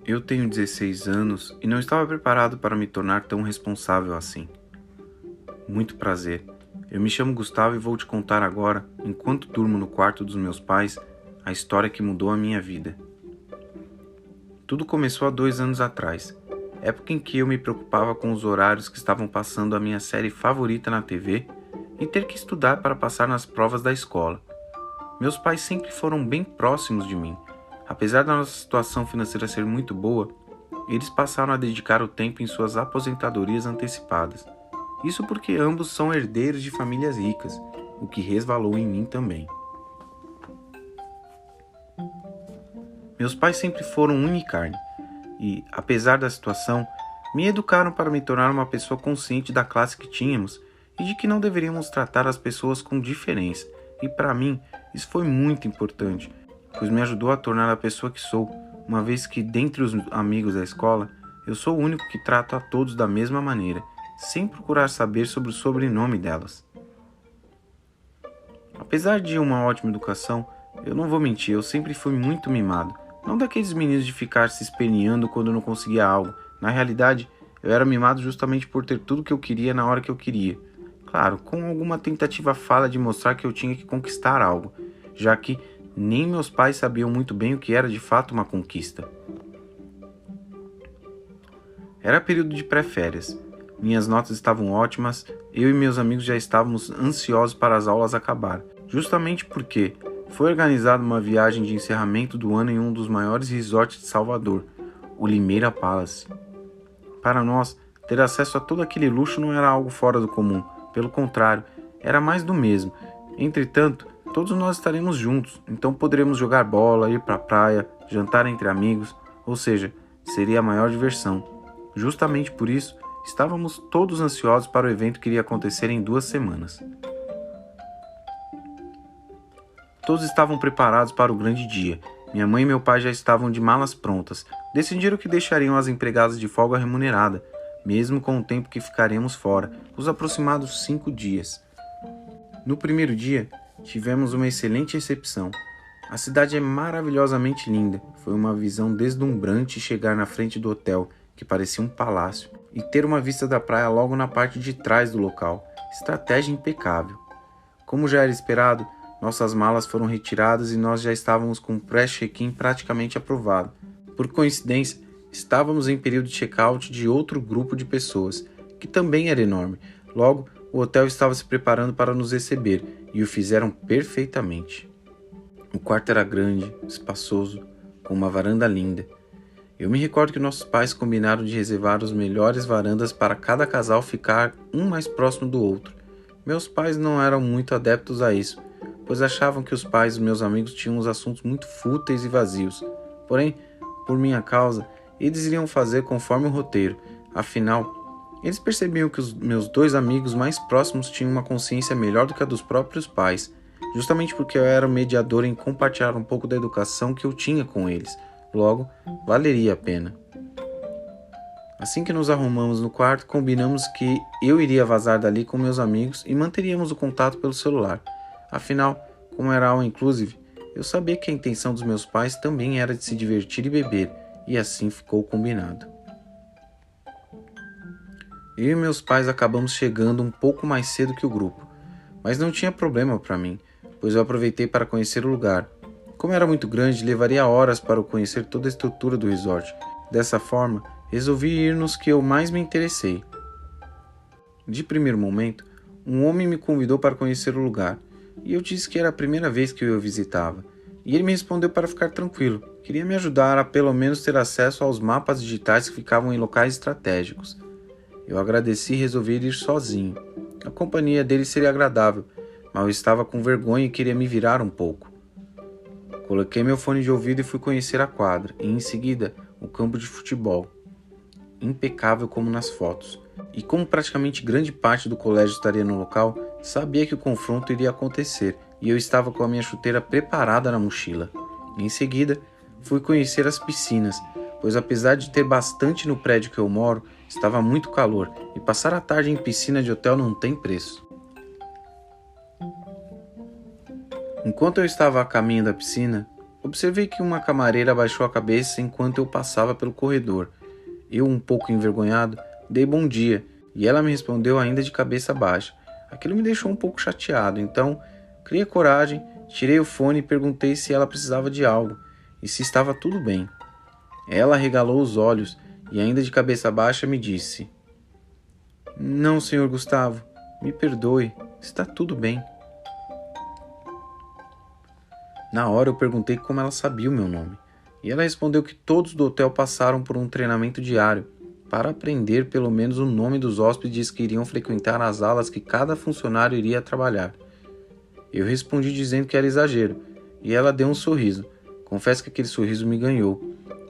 Eu tenho 16 anos e não estava preparado para me tornar tão responsável assim. Muito prazer. Eu me chamo Gustavo e vou te contar agora, enquanto durmo no quarto dos meus pais, a história que mudou a minha vida. Tudo começou há 2 anos atrás, época em que eu me preocupava com os horários que estavam passando a minha série favorita na TV e ter que estudar para passar nas provas da escola. Meus pais sempre foram bem próximos de mim. Apesar da nossa situação financeira ser muito boa, eles passaram a dedicar o tempo em suas aposentadorias antecipadas. Isso porque ambos são herdeiros de famílias ricas, o que resvalou em mim também. Meus pais sempre foram unha e carne e, apesar da situação, me educaram para me tornar uma pessoa consciente da classe que tínhamos e de que não deveríamos tratar as pessoas com diferença. E para mim, isso foi muito importante, pois me ajudou a tornar a pessoa que sou, uma vez que, dentre os amigos da escola, eu sou o único que trato a todos da mesma maneira, sem procurar saber sobre o sobrenome delas. Apesar de uma ótima educação, eu não vou mentir, eu sempre fui muito mimado. Não daqueles meninos de ficar se esperneando quando não conseguia algo. Na realidade, eu era mimado justamente por ter tudo que eu queria na hora que eu queria. Claro, com alguma tentativa falha de mostrar que eu tinha que conquistar algo, já que nem meus pais sabiam muito bem o que era de fato uma conquista. Era período de pré-férias. Minhas notas estavam ótimas, eu e meus amigos já estávamos ansiosos para as aulas acabar, justamente porque foi organizada uma viagem de encerramento do ano em um dos maiores resorts de Salvador, o Limeira Palace. Para nós, ter acesso a todo aquele luxo não era algo fora do comum, pelo contrário, era mais do mesmo. Entretanto, todos nós estaremos juntos, então poderemos jogar bola, ir para a praia, jantar entre amigos, ou seja, seria a maior diversão. Justamente por isso, estávamos todos ansiosos para o evento que iria acontecer em 2 semanas. Todos estavam preparados para o grande dia. Minha mãe e meu pai já estavam de malas prontas. Decidiram que deixariam as empregadas de folga remunerada, mesmo com o tempo que ficaremos fora, os aproximados 5 dias. No primeiro dia, tivemos uma excelente recepção. A cidade é maravilhosamente linda. Foi uma visão deslumbrante chegar na frente do hotel, que parecia um palácio, e ter uma vista da praia logo na parte de trás do local. Estratégia impecável. Como já era esperado, nossas malas foram retiradas e nós já estávamos com o pré-check-in praticamente aprovado. Por coincidência, estávamos em período de check-out de outro grupo de pessoas, que também era enorme. Logo, o hotel estava se preparando para nos receber, e o fizeram perfeitamente. O quarto era grande, espaçoso, com uma varanda linda. Eu me recordo que nossos pais combinaram de reservar as melhores varandas para cada casal ficar um mais próximo do outro. Meus pais não eram muito adeptos a isso, pois achavam que os pais dos meus amigos tinham uns assuntos muito fúteis e vazios. Porém, por minha causa, eles iriam fazer conforme o roteiro. Afinal, eles percebiam que os meus 2 amigos mais próximos tinham uma consciência melhor do que a dos próprios pais, justamente porque eu era o mediador em compartilhar um pouco da educação que eu tinha com eles. Logo, valeria a pena. Assim que nos arrumamos no quarto, combinamos que eu iria vazar dali com meus amigos e manteríamos o contato pelo celular. Afinal, como era all inclusive, eu sabia que a intenção dos meus pais também era de se divertir e beber, e assim ficou combinado. Eu e meus pais acabamos chegando um pouco mais cedo que o grupo, mas não tinha problema para mim, pois eu aproveitei para conhecer o lugar. Como era muito grande, levaria horas para eu conhecer toda a estrutura do resort. Dessa forma, resolvi ir nos que eu mais me interessei. De primeiro momento, um homem me convidou para conhecer o lugar, e eu disse que era a primeira vez que eu o visitava. E ele me respondeu para ficar tranquilo, queria me ajudar a pelo menos ter acesso aos mapas digitais que ficavam em locais estratégicos. Eu agradeci e resolvi ir sozinho. A companhia dele seria agradável, mas eu estava com vergonha e queria me virar um pouco. Coloquei meu fone de ouvido e fui conhecer a quadra, e em seguida o campo de futebol. Impecável como nas fotos. E como praticamente grande parte do colégio estaria no local, sabia que o confronto iria acontecer, e eu estava com a minha chuteira preparada na mochila. Em seguida, fui conhecer as piscinas, pois apesar de ter bastante no prédio que eu moro, estava muito calor, e passar a tarde em piscina de hotel não tem preço. Enquanto eu estava a caminho da piscina, Observei que uma camareira abaixou a cabeça enquanto eu passava pelo corredor. Eu, um pouco envergonhado, dei bom dia e ela me respondeu ainda de cabeça baixa. Aquilo me deixou um pouco chateado, então criei coragem, tirei o fone e perguntei se ela precisava de algo e se estava tudo bem. Ela regalou os olhos e ainda de cabeça baixa me disse: "Não, senhor Gustavo, me perdoe, está tudo bem." Na hora eu perguntei como ela sabia o meu nome, e ela respondeu que todos do hotel passaram por um treinamento diário para aprender pelo menos o nome dos hóspedes que iriam frequentar as alas que cada funcionário iria trabalhar. Eu respondi dizendo que era exagero, e ela deu um sorriso. Confesso que aquele sorriso me ganhou,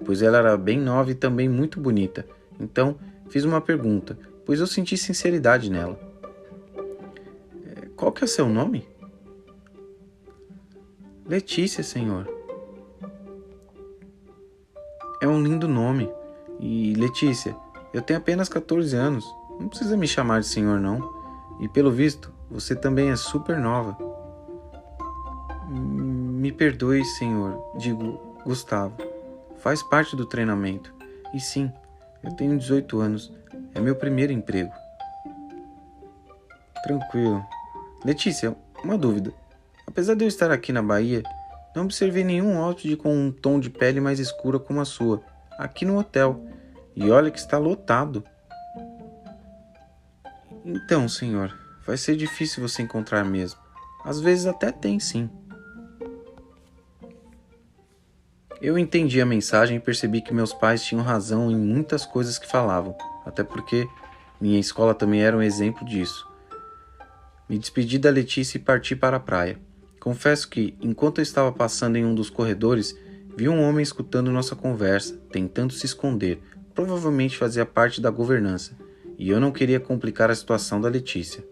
pois ela era bem nova e também muito bonita. Então, fiz uma pergunta, pois eu senti sinceridade nela. "Qual que é o seu nome?" "Letícia, senhor." "É um lindo nome. E, Letícia, eu tenho apenas 14 anos. Não precisa me chamar de senhor, não. E, pelo visto, você também é super nova." "Me perdoe, senhor. Digo, Gustavo. Faz parte do treinamento. E sim, eu tenho 18 anos. É meu primeiro emprego." "Tranquilo. Letícia, uma dúvida. Apesar de eu estar aqui na Bahia, não observei nenhum hóspede com um tom de pele mais escura como a sua, aqui no hotel. E olha que está lotado." "Então, senhor, vai ser difícil você encontrar mesmo. Às vezes até tem, sim." Eu entendi a mensagem e percebi que meus pais tinham razão em muitas coisas que falavam, até porque minha escola também era um exemplo disso. Me despedi da Letícia e parti para a praia. Confesso que, enquanto eu estava passando em um dos corredores, vi um homem escutando nossa conversa, tentando se esconder. Provavelmente fazia parte da governança, e eu não queria complicar a situação da Letícia.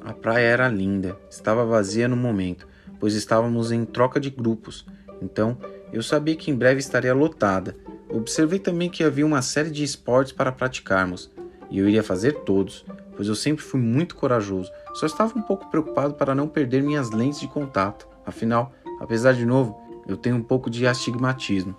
A praia era linda, estava vazia no momento, pois estávamos em troca de grupos, então eu sabia que em breve estaria lotada. Observei também que havia uma série de esportes para praticarmos, e eu iria fazer todos, pois eu sempre fui muito corajoso. Só estava um pouco preocupado para não perder minhas lentes de contato. Afinal, apesar de novo, eu tenho um pouco de astigmatismo.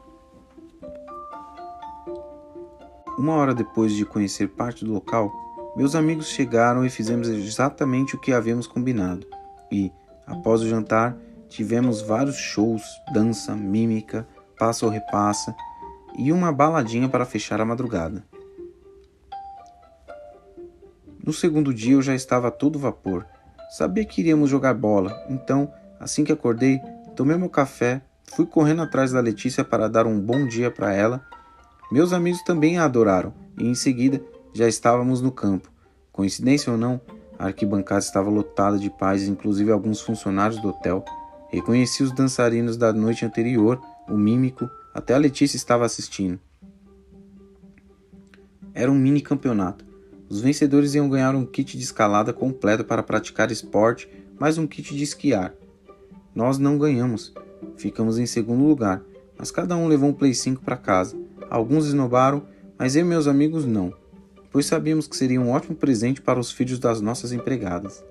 Uma hora depois de conhecer parte do local, meus amigos chegaram e fizemos exatamente o que havíamos combinado. E, após o jantar, tivemos vários shows, dança, mímica, passa ou repassa e uma baladinha para fechar a madrugada. No segundo dia eu já estava a todo vapor. Sabia que iríamos jogar bola, então, assim que acordei, tomei meu café, fui correndo atrás da Letícia para dar um bom dia para ela. Meus amigos também a adoraram e em seguida já estávamos no campo. Coincidência ou não, a arquibancada estava lotada de pais, inclusive alguns funcionários do hotel. Reconheci os dançarinos da noite anterior, o mímico, até a Letícia estava assistindo. Era um mini campeonato. Os vencedores iam ganhar um kit de escalada completo para praticar esporte, mais um kit de esquiar. Nós não ganhamos, ficamos em segundo lugar, mas cada um levou um Play 5 para casa. Alguns esnobaram, mas eu e meus amigos não, pois sabíamos que seria um ótimo presente para os filhos das nossas empregadas.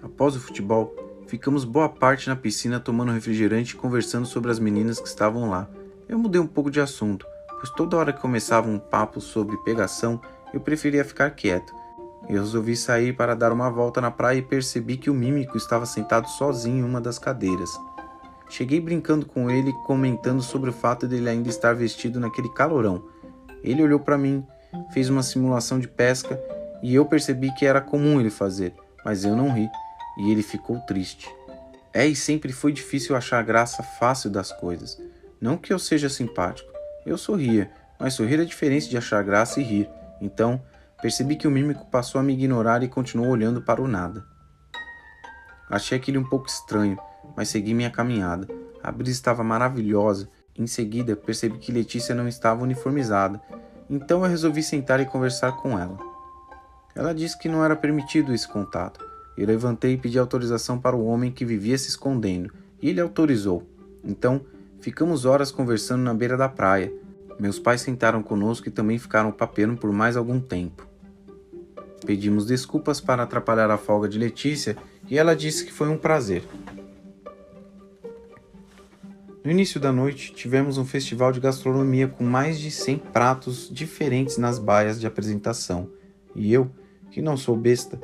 Após o futebol, ficamos boa parte na piscina tomando refrigerante e conversando sobre as meninas que estavam lá. Eu mudei um pouco de assunto, pois toda hora que começava um papo sobre pegação, eu preferia ficar quieto. Eu resolvi sair para dar uma volta na praia e percebi que o mímico estava sentado sozinho em uma das cadeiras. Cheguei brincando com ele e comentando sobre o fato dele ainda estar vestido naquele calorão. Ele olhou para mim, fez uma simulação de pesca e eu percebi que era comum ele fazer, mas eu não ri e ele ficou triste. E sempre foi difícil achar a graça fácil das coisas. Não que eu seja simpático, eu sorria, mas sorrir é diferente de achar graça e rir. Então, percebi que o mímico passou a me ignorar e continuou olhando para o nada. Achei aquilo um pouco estranho, mas segui minha caminhada. A brisa estava maravilhosa. Em seguida, percebi que Letícia não estava uniformizada. Então eu resolvi sentar e conversar com ela. Ela disse que não era permitido esse contato. Eu levantei e pedi autorização para o homem que vivia se escondendo, e ele autorizou. Então, ficamos horas conversando na beira da praia. Meus pais sentaram conosco e também ficaram papeando por mais algum tempo. Pedimos desculpas para atrapalhar a folga de Letícia e ela disse que foi um prazer. No início da noite, tivemos um festival de gastronomia com mais de 100 pratos diferentes nas baias de apresentação. E eu, que não sou besta,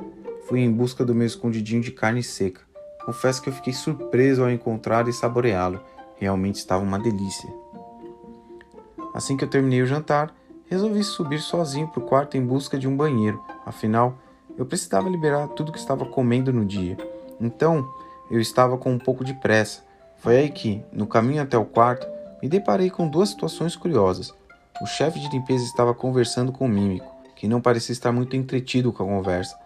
fui em busca do meu escondidinho de carne seca. Confesso que eu fiquei surpreso ao encontrar e saboreá-lo. Realmente estava uma delícia. Assim que eu terminei o jantar, resolvi subir sozinho para o quarto em busca de um banheiro. Afinal, eu precisava liberar tudo que estava comendo no dia. Então, eu estava com um pouco de pressa. Foi aí que, no caminho até o quarto, me deparei com duas situações curiosas. O chefe de limpeza estava conversando com o mímico, que não parecia estar muito entretido com a conversa,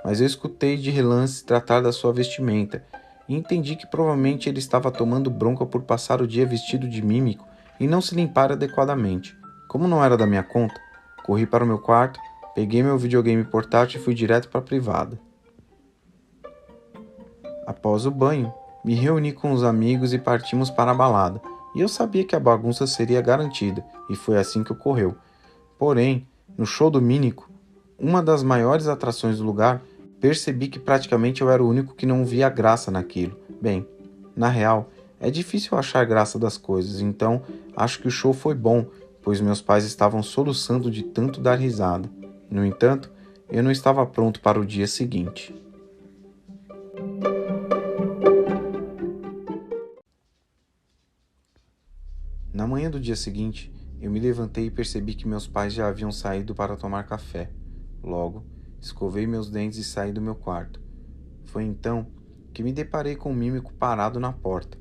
mas eu escutei de relance tratar da sua vestimenta e entendi que provavelmente ele estava tomando bronca por passar o dia vestido de mímico e não se limpar adequadamente. Como não era da minha conta, corri para o meu quarto, peguei meu videogame portátil e fui direto para a privada. Após o banho, me reuni com os amigos e partimos para a balada, e eu sabia que a bagunça seria garantida, e foi assim que ocorreu. Porém, no show do Mímico, uma das maiores atrações do lugar, percebi que praticamente eu era o único que não via graça naquilo. Bem, na real, é difícil achar graça das coisas, então acho que o show foi bom, pois meus pais estavam soluçando de tanto dar risada. No entanto, eu não estava pronto para o dia seguinte. Na manhã do dia seguinte, eu me levantei e percebi que meus pais já haviam saído para tomar café. Logo, escovei meus dentes e saí do meu quarto. Foi então que me deparei com o mímico parado na porta.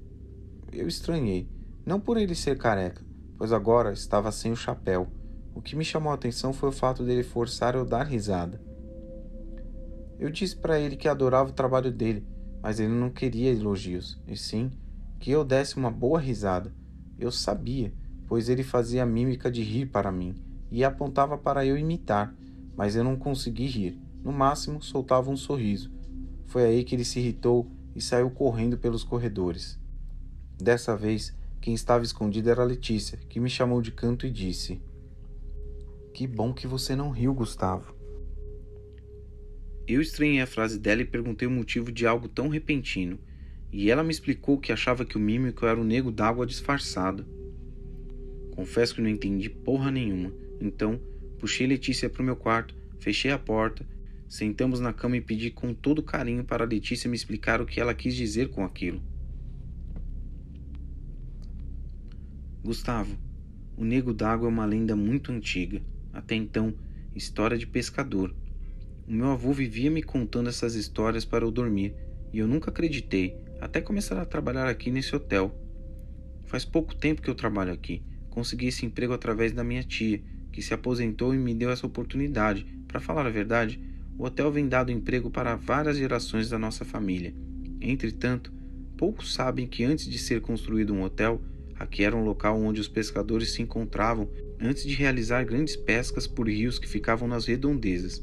Eu estranhei, não por ele ser careca, pois agora estava sem o chapéu. O que me chamou a atenção foi o fato dele forçar eu dar risada. Eu disse para ele que adorava o trabalho dele, mas ele não queria elogios, e sim que eu desse uma boa risada. Eu sabia, pois ele fazia a mímica de rir para mim e apontava para eu imitar, mas eu não consegui rir. No máximo, soltava um sorriso. Foi aí que ele se irritou e saiu correndo pelos corredores. Dessa vez, quem estava escondido era Letícia, que me chamou de canto e disse: "Que bom que você não riu, Gustavo." Eu estranhei a frase dela e perguntei o motivo de algo tão repentino, e ela me explicou que achava que o mímico era o nego d'água disfarçado. Confesso que não entendi porra nenhuma, então puxei Letícia para o meu quarto, fechei a porta, sentamos na cama e pedi com todo carinho para a Letícia me explicar o que ela quis dizer com aquilo. Gustavo, o nego d'água é uma lenda muito antiga, até então, história de pescador. O meu avô vivia me contando essas histórias para eu dormir, e eu nunca acreditei, até começar a trabalhar aqui nesse hotel. Faz pouco tempo que eu trabalho aqui. Consegui esse emprego através da minha tia, que se aposentou e me deu essa oportunidade. Para falar a verdade, o hotel vem dado emprego para várias gerações da nossa família. Entretanto, poucos sabem que antes de ser construído um hotel, aqui era um local onde os pescadores se encontravam antes de realizar grandes pescas por rios que ficavam nas redondezas.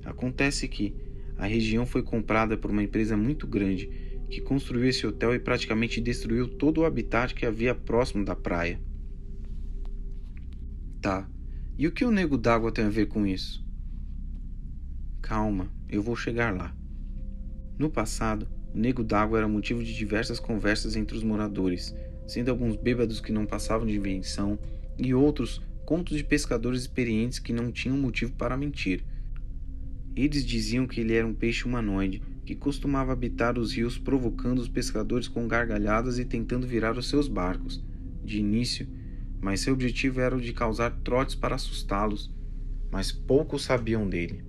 Acontece que a região foi comprada por uma empresa muito grande que construiu esse hotel e praticamente destruiu todo o habitat que havia próximo da praia. Tá, e o que o nego d'água tem a ver com isso? Calma, eu vou chegar lá. No passado, o nego d'água era motivo de diversas conversas entre os moradores, sendo alguns bêbados que não passavam de invenção e outros contos de pescadores experientes que não tinham motivo para mentir. Eles diziam que ele era um peixe humanoide, que costumava habitar os rios provocando os pescadores com gargalhadas e tentando virar os seus barcos, de início, mas seu objetivo era o de causar trotes para assustá-los, mas poucos sabiam dele.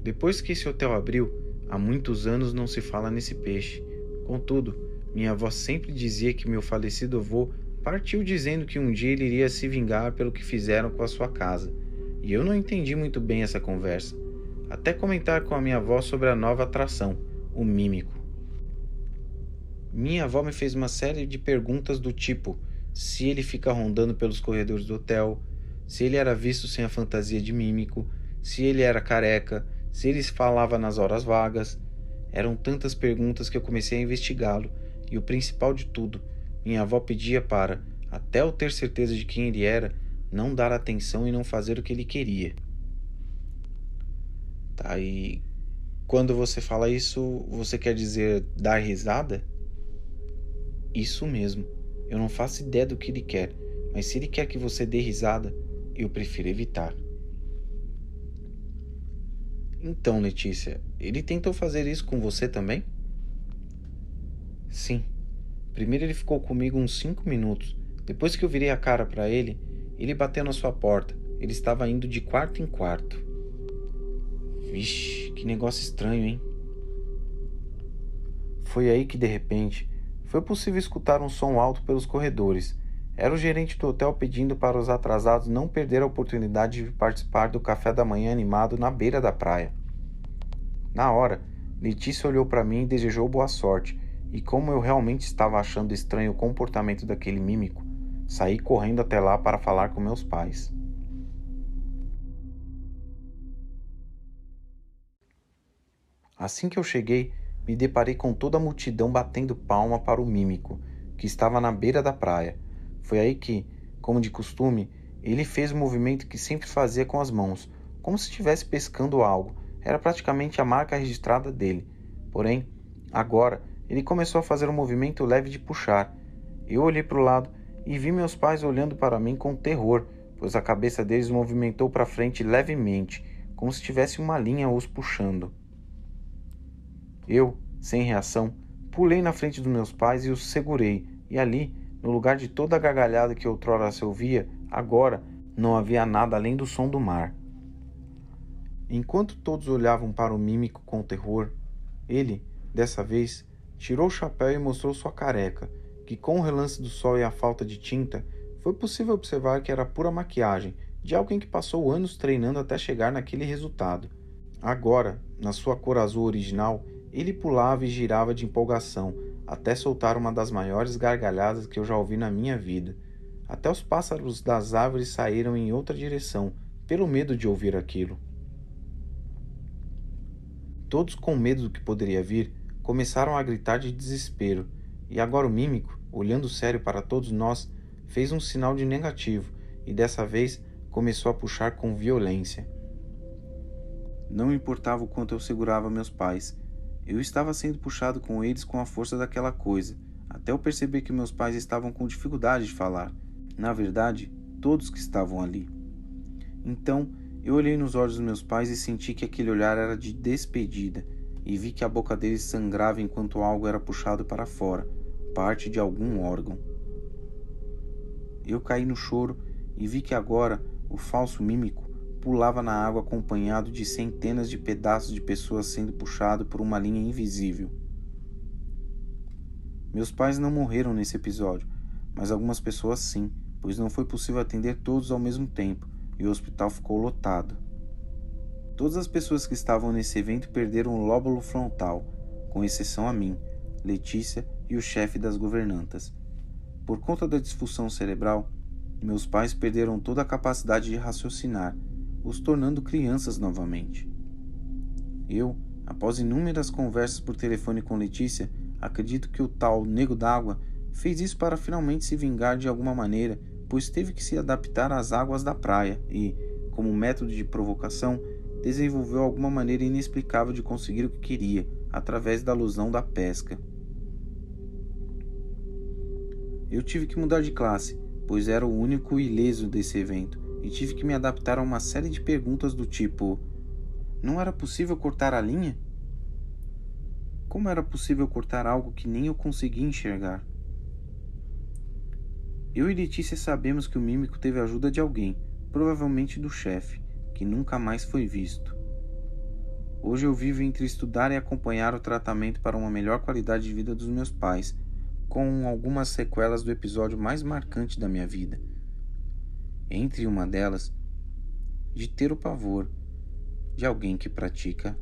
Depois que esse hotel abriu, há muitos anos não se fala nesse peixe. Contudo, minha avó sempre dizia que meu falecido avô partiu dizendo que um dia ele iria se vingar pelo que fizeram com a sua casa. E eu não entendi muito bem essa conversa, até comentar com a minha avó sobre a nova atração, o mímico. Minha avó me fez uma série de perguntas do tipo se ele fica rondando pelos corredores do hotel, se ele era visto sem a fantasia de mímico, se ele era careca, se ele falava nas horas vagas. Eram tantas perguntas que eu comecei a investigá-lo, e o principal de tudo, minha avó pedia para, até eu ter certeza de quem ele era, não dar atenção e não fazer o que ele queria. Tá, e quando você fala isso, você quer dizer dar risada? Isso mesmo. Eu não faço ideia do que ele quer, mas se ele quer que você dê risada, eu prefiro evitar. Então, Letícia, ele tentou fazer isso com você também? Sim. Primeiro ele ficou comigo uns 5 minutos. Depois que eu virei a cara para ele, ele bateu na sua porta. Ele estava indo de quarto em quarto. Vixe, que negócio estranho, hein? Foi aí que, de repente, foi possível escutar um som alto pelos corredores. Era o gerente do hotel pedindo para os atrasados não perder a oportunidade de participar do café da manhã animado na beira da praia. Na hora, Letícia olhou para mim e desejou boa sorte, e como eu realmente estava achando estranho o comportamento daquele mímico, saí correndo até lá para falar com meus pais. Assim que eu cheguei, me deparei com toda a multidão batendo palma para o mímico, que estava na beira da praia. Foi aí que, como de costume, ele fez o movimento que sempre fazia com as mãos, como se estivesse pescando algo. Era praticamente a marca registrada dele. Porém, agora, ele começou a fazer um movimento leve de puxar. Eu olhei para o lado e vi meus pais olhando para mim com terror, pois a cabeça deles movimentou para frente levemente, como se tivesse uma linha os puxando. Eu, sem reação, pulei na frente dos meus pais e os segurei, e ali, no lugar de toda a gargalhada que outrora se ouvia, agora não havia nada além do som do mar. Enquanto todos olhavam para o mímico com terror, ele, dessa vez, tirou o chapéu e mostrou sua careca, que com o relance do sol e a falta de tinta, foi possível observar que era pura maquiagem de alguém que passou anos treinando até chegar naquele resultado. Agora, na sua cor azul original, ele pulava e girava de empolgação, até soltar uma das maiores gargalhadas que eu já ouvi na minha vida. Até os pássaros das árvores saíram em outra direção, pelo medo de ouvir aquilo. Todos com medo do que poderia vir, começaram a gritar de desespero, e agora o mímico, olhando sério para todos nós, fez um sinal de negativo, e dessa vez começou a puxar com violência. Não importava o quanto eu segurava meus pais, eu estava sendo puxado com eles com a força daquela coisa, até eu perceber que meus pais estavam com dificuldade de falar. Na verdade, todos que estavam ali. Então, eu olhei nos olhos dos meus pais e senti que aquele olhar era de despedida, e vi que a boca deles sangrava enquanto algo era puxado para fora, parte de algum órgão. Eu caí no choro e vi que agora o falso mímico pulava na água acompanhado de centenas de pedaços de pessoas sendo puxado por uma linha invisível. Meus pais não morreram nesse episódio, mas algumas pessoas sim, pois não foi possível atender todos ao mesmo tempo e o hospital ficou lotado. Todas as pessoas que estavam nesse evento perderam o lóbulo frontal, com exceção a mim, Letícia e o chefe das governantas. Por conta da disfunção cerebral, meus pais perderam toda a capacidade de raciocinar, os tornando crianças novamente. Eu, após inúmeras conversas por telefone com Letícia, acredito que o tal Nego d'Água fez isso para finalmente se vingar de alguma maneira, pois teve que se adaptar às águas da praia e, como método de provocação, desenvolveu alguma maneira inexplicável de conseguir o que queria, através da alusão da pesca. Eu tive que mudar de classe, pois era o único ileso desse evento, e tive que me adaptar a uma série de perguntas do tipo: não era possível cortar a linha? Como era possível cortar algo que nem eu conseguia enxergar? Eu e Letícia sabemos que o mímico teve a ajuda de alguém, provavelmente do chefe, que nunca mais foi visto. Hoje eu vivo entre estudar e acompanhar o tratamento para uma melhor qualidade de vida dos meus pais, com algumas sequelas do episódio mais marcante da minha vida. Entre uma delas, de ter o pavor de alguém que pratica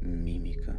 mímica.